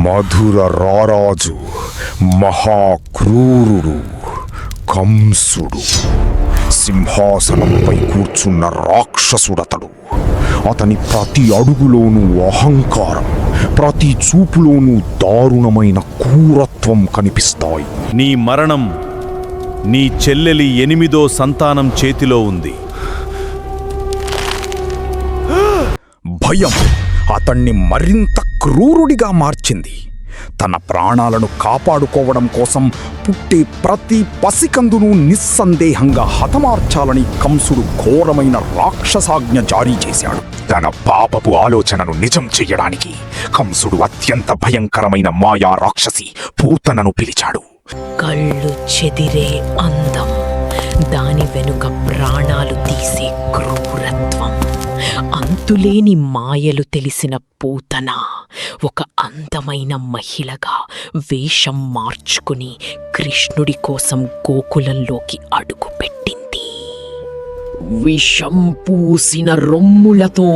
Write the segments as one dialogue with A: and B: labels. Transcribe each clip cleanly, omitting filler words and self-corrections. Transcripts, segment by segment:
A: మధుర రారాజు, మహాక్రూరుడు కంసుడు. సింహాసనంపై కూర్చున్న రాక్షసుడతడు. అతని ప్రతి అడుగులోనూ అహంకారం, ప్రతి చూపులోనూ దారుణమైన క్రూరత్వం కనిపిస్తాయి.
B: నీ మరణం నీ చెల్లెలి 8వ సంతానం చేతిలో ఉంది.
A: భయం అతన్ని మరింత క్రూరుడిగా మార్చింది. తన ప్రాణాలను కాపాడుకోవడం కోసం పుట్టే ప్రతి పసికందును నిస్సందేహంగా హతమార్చాలని కంసుడు ఘోరమైన రాక్షసాజ్ఞ జారీ చేశాడు. తన పాపపు ఆలోచనను నిజం చెయ్యడానికి కంసుడు అత్యంత భయంకరమైన మాయా రాక్షసి పూతనను పిలిచాడు.
C: కళ్ళు చెదిరే అందం, దాని వెనుక ప్రాణాలు తీసే క్రూరత్వం, అంతులేని మాయలు తెలిసిన పూతన ఒక అందమైన మహిళగా వేషం మార్చుకుని కృష్ణుడి కోసం గోకులంలోకి అడుగుపెట్టింది. విషం పూసిన రొమ్ములతో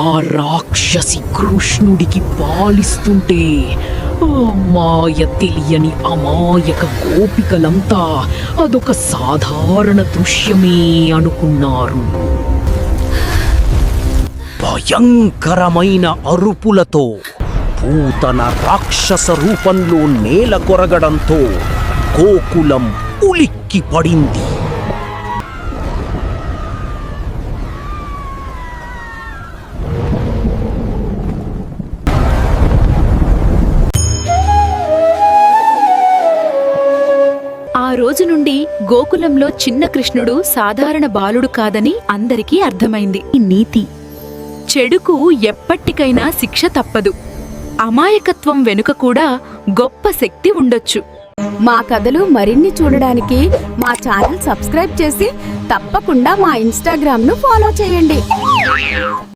C: ఆ రాక్షసి కృష్ణుడికి పాలిస్తుంటే మాయ తెలియని అమాయక గోపికలంతా అదొక సాధారణ దృశ్యమే అనుకున్నారు. భయంకరమైన అరుపులతో పూతన రాక్షస రూపంలో నేల కొరగడంతో గోకులం ఉలిక్కి పడింది.
D: ఆ రోజు నుండి గోకులంలో చిన్న కృష్ణుడు సాధారణ బాలుడు కాదని అందరికీ అర్థమైంది. ఈ నీతి, చెడుకు ఎప్పటికైనా శిక్ష తప్పదు. అమాయకత్వం వెనుక కూడా గొప్ప శక్తి ఉండొచ్చు.
E: మా కథలు మరిన్ని చూడడానికి మా ఛానల్ సబ్స్క్రైబ్ చేసి తప్పకుండా మా ఇన్స్టాగ్రామ్ను ఫాలో చేయండి.